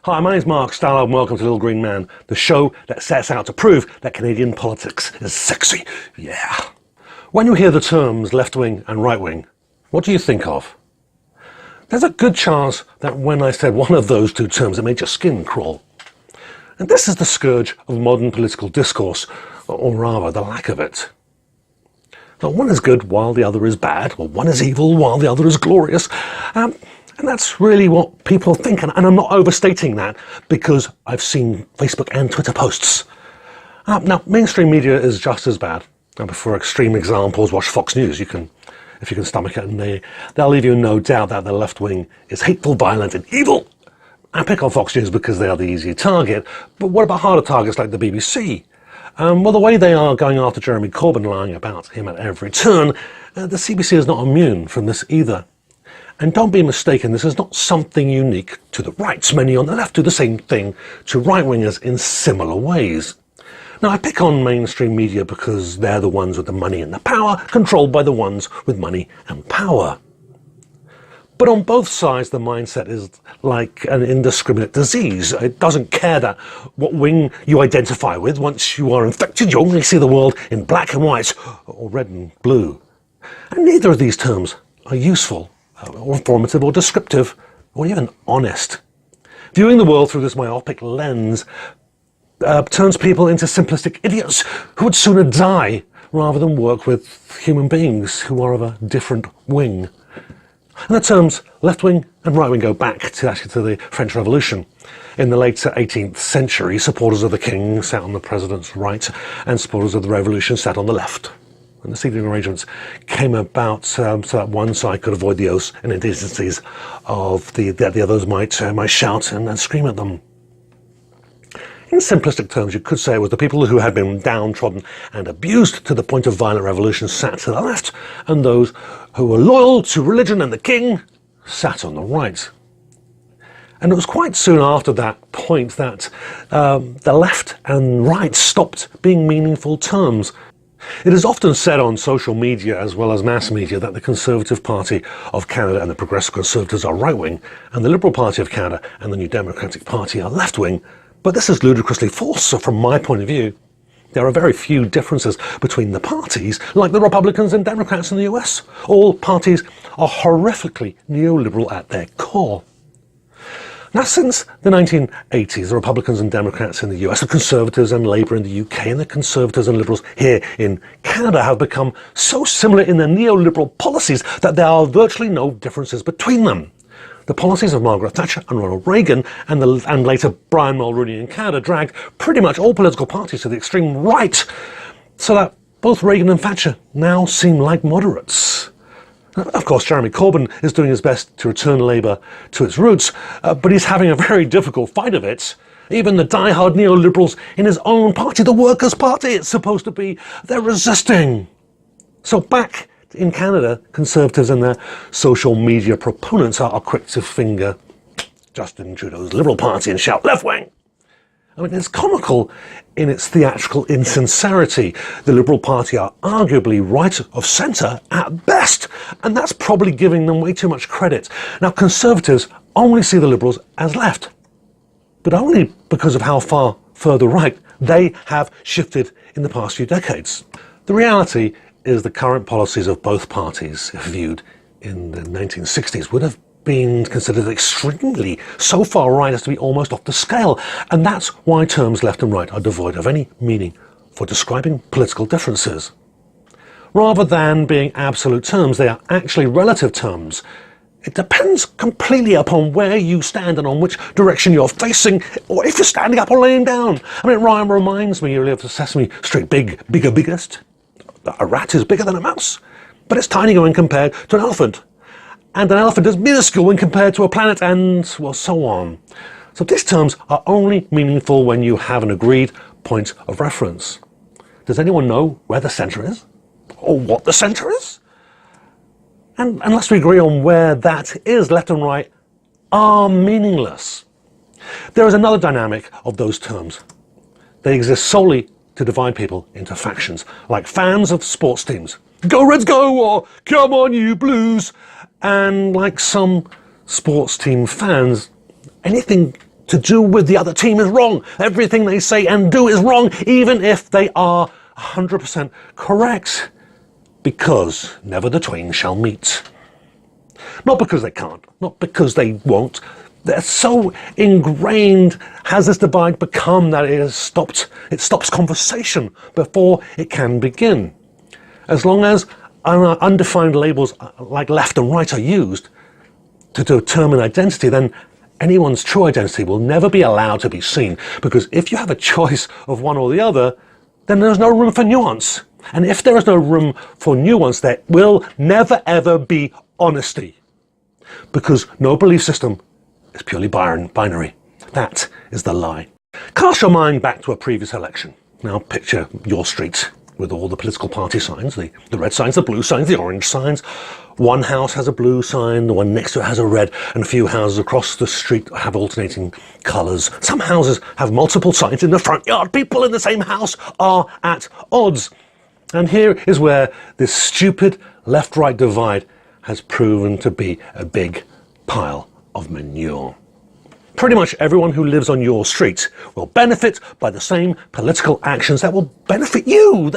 Hi, my name's Mark Stallard and welcome to Little Green Man, the show that sets out to prove that Canadian politics is sexy. Yeah. When you hear the terms left-wing and right-wing, what do you think of? There's a good chance that when I said one of those two terms, it made your skin crawl. And this is the scourge of modern political discourse, or rather, the lack of it. Now, one is good while the other is bad, or one is evil while the other is glorious. And that's really what people think, and I'm not overstating that because I've seen Facebook and Twitter posts. Now, mainstream media is just as bad. And for extreme examples, watch Fox News. If you can stomach it, and they'll leave you in no doubt that the left wing is hateful, violent, and evil. I pick on Fox News because they are the easy target, but what about harder targets like the BBC? Well, the way they are going after Jeremy Corbyn, lying about him at every turn, the CBC is not immune from this either. And don't be mistaken, this is not something unique to the right. Many on the left do the same thing to right-wingers in similar ways. Now, I pick on mainstream media because they're the ones with the money and the power, controlled by the ones with money and power. But on both sides, the mindset is like an indiscriminate disease. It doesn't care that what wing you identify with. Once you are infected, you only see the world in black and white, or red and blue. And neither of these terms are useful, or informative, or descriptive, or even honest. Viewing the world through this myopic lens turns people into simplistic idiots who would sooner die rather than work with human beings who are of a different wing. And the terms left-wing and right-wing go back to the French Revolution. In the late 18th century, supporters of the king sat on the president's right, and supporters of the revolution sat on the left. And the seating arrangements came about so that one side could avoid the oaths and indecencies of the others might shout and scream at them. In simplistic terms, you could say it was the people who had been downtrodden and abused to the point of violent revolution sat to the left, and those who were loyal to religion and the king sat on the right. And it was quite soon after that point that the left and right stopped being meaningful terms. It is often said on social media as well as mass media that the Conservative Party of Canada and the Progressive Conservatives are right-wing, and the Liberal Party of Canada and the New Democratic Party are left-wing. But this is ludicrously false, so from my point of view, there are very few differences between the parties, like the Republicans and Democrats in the US. All parties are horrifically neoliberal at their core. Now, since the 1980s, the Republicans and Democrats in the US, the Conservatives and Labour in the UK, and the Conservatives and Liberals here in Canada have become so similar in their neoliberal policies that there are virtually no differences between them. The policies of Margaret Thatcher and Ronald Reagan and later Brian Mulroney in Canada dragged pretty much all political parties to the extreme right, so that both Reagan and Thatcher now seem like moderates. Of course, Jeremy Corbyn is doing his best to return Labour to its roots, but he's having a very difficult fight of it. Even the die-hard neoliberals in his own party, the Workers' Party it's supposed to be, they're resisting. So back in Canada, Conservatives and their social media proponents are quick to finger Justin Trudeau's Liberal Party and shout left-wing. I mean, it's comical in its theatrical insincerity. The Liberal Party are arguably right of centre at best, and that's probably giving them way too much credit. Now, Conservatives only see the Liberals as left, but only because of how far further right they have shifted in the past few decades. The reality is the current policies of both parties, if viewed in the 1960s, would have been considered extremely so far right as to be almost off the scale, and that's why terms left and right are devoid of any meaning for describing political differences. Rather than being absolute terms, they are actually relative terms. It depends completely upon where you stand and on which direction you're facing, or if you're standing up or laying down. I mean, Ryan reminds me really of the Sesame Street bigger, biggest. A rat is bigger than a mouse, but it's tiny when compared to an elephant. And an elephant is minuscule when compared to a planet, and, well, so on. So these terms are only meaningful when you have an agreed point of reference. Does anyone know where the centre is? Or what the centre is? And unless we agree on where that is, left and right are meaningless. There is another dynamic of those terms. They exist solely to divide people into factions, like fans of sports teams. Go Reds go, or come on you Blues. And like some sports team fans, anything to do with the other team is wrong. Everything they say and do is wrong, even if they are 100% correct. Because never the twain shall meet. Not because they can't, not because they won't. They're so ingrained, has this divide become, that it stops conversation before it can begin. As long as undefined labels like left and right are used to determine identity, then anyone's true identity will never be allowed to be seen. Because if you have a choice of one or the other, then there's no room for nuance. And if there is no room for nuance, there will never ever be honesty. Because no belief system is purely binary. That is the lie. Cast your mind back to a previous election. Now picture your street with all the political party signs, the red signs, the blue signs, the orange signs. One house has a blue sign, the one next to it has a red, and a few houses across the street have alternating colours. Some houses have multiple signs in the front yard. People in the same house are at odds. And here is where this stupid left-right divide has proven to be a big pile of manure. Pretty much everyone who lives on your street will benefit by the same political actions that will benefit you.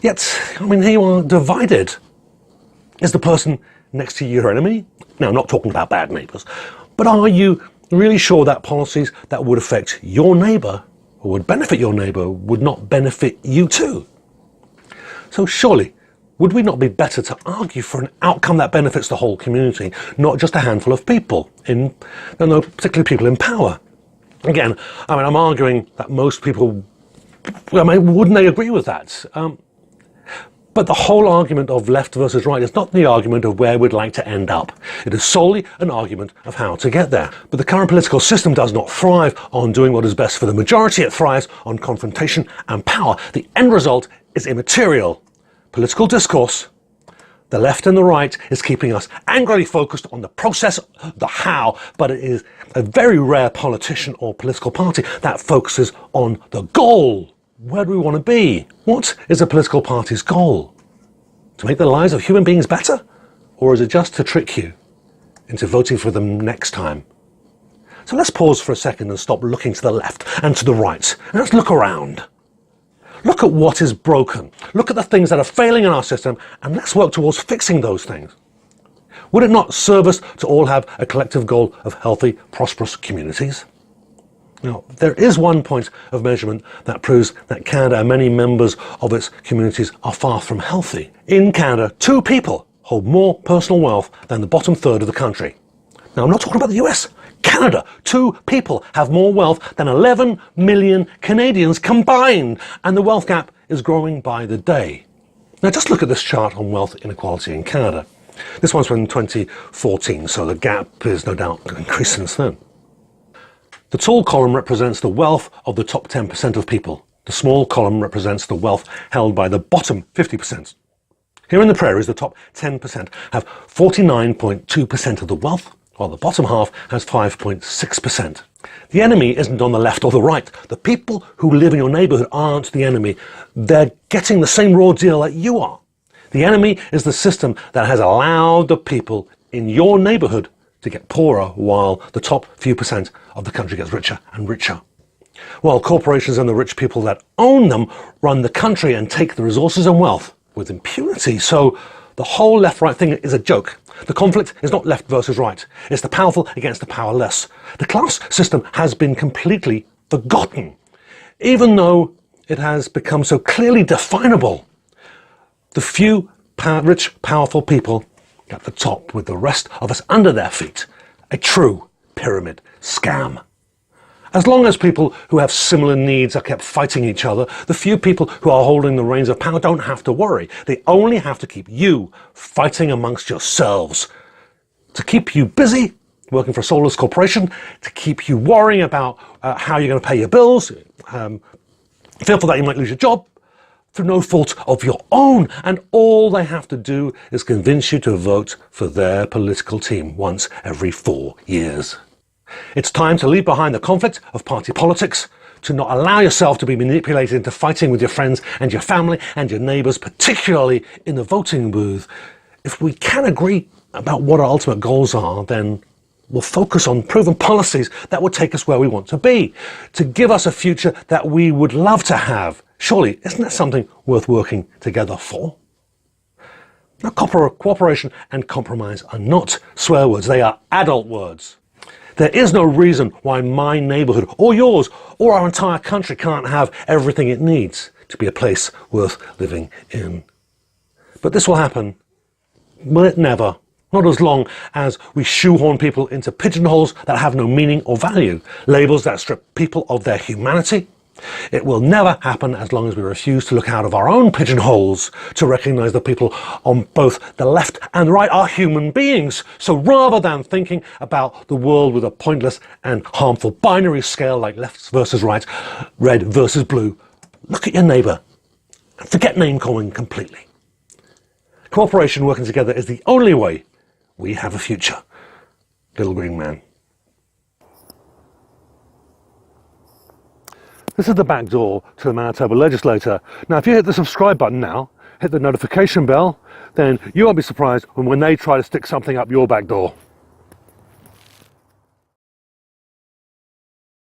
Yet, here you are divided. Is the person next to you your enemy? Now, I'm not talking about bad neighbours, but are you really sure that policies that would affect your neighbour or would benefit your neighbour would not benefit you too? So surely, would we not be better to argue for an outcome that benefits the whole community, not just a handful of people, particularly people in power? Again, I'm arguing that most people, wouldn't they agree with that? But the whole argument of left versus right is not the argument of where we'd like to end up. It is solely an argument of how to get there. But the current political system does not thrive on doing what is best for the majority. It thrives on confrontation and power. The end result is immaterial. Political discourse, the left and the right, is keeping us angrily focused on the process, the how, but it is a very rare politician or political party that focuses on the goal. Where do we want to be? What is a political party's goal? To make the lives of human beings better? Or is it just to trick you into voting for them next time? So let's pause for a second and stop looking to the left and to the right, and let's look around. Look at what is broken. Look at the things that are failing in our system, and let's work towards fixing those things. Would it not serve us to all have a collective goal of healthy, prosperous communities? Now, there is one point of measurement that proves that Canada and many members of its communities are far from healthy. In Canada, 2 people hold more personal wealth than the bottom third of the country. Now, I'm not talking about the US. Canada, 2 people have more wealth than 11 million Canadians combined, and the wealth gap is growing by the day. Now, just look at this chart on wealth inequality in Canada. This one's from 2014, so the gap is no doubt increased since then. The tall column represents the wealth of the top 10% of people. The small column represents the wealth held by the bottom 50%. Here in the prairies, the top 10% have 49.2% of the wealth, while the bottom half has 5.6%. The enemy isn't on the left or the right. The people who live in your neighbourhood aren't the enemy. They're getting the same raw deal that you are. The enemy is the system that has allowed the people in your neighbourhood to get poorer while the top few percent of the country gets richer and richer. While corporations and the rich people that own them run the country and take the resources and wealth with impunity. So the whole left-right thing is a joke. The conflict is not left versus right. It's the powerful against the powerless. The class system has been completely forgotten, even though it has become so clearly definable. The few rich, powerful people at the top with the rest of us under their feet. A true pyramid scam. As long as people who have similar needs are kept fighting each other, the few people who are holding the reins of power don't have to worry. They only have to keep you fighting amongst yourselves. To keep you busy working for a soulless corporation, to keep you worrying about how you're going to pay your bills, fearful that you might lose your job, through no fault of your own. And all they have to do is convince you to vote for their political team once every 4 years. It's time to leave behind the conflict of party politics, to not allow yourself to be manipulated into fighting with your friends and your family and your neighbours, particularly in the voting booth. If we can agree about what our ultimate goals are, then will focus on proven policies that will take us where we want to be, to give us a future that we would love to have. Surely, isn't that something worth working together for? Now, cooperation and compromise are not swear words, they are adult words. There is no reason why my neighbourhood, or yours, or our entire country can't have everything it needs to be a place worth living in. But this will happen. Will it? Never. Not as long as we shoehorn people into pigeonholes that have no meaning or value, labels that strip people of their humanity. It will never happen as long as we refuse to look out of our own pigeonholes to recognise that people on both the left and right are human beings. So rather than thinking about the world with a pointless and harmful binary scale like left versus right, red versus blue, look at your neighbour and forget name calling completely. Cooperation, working together, is the only way we have a future. Little Green Man. This is the back door to the Manitoba legislature. Now, if you hit the subscribe button now, hit the notification bell, then you won't be surprised when they try to stick something up your back door.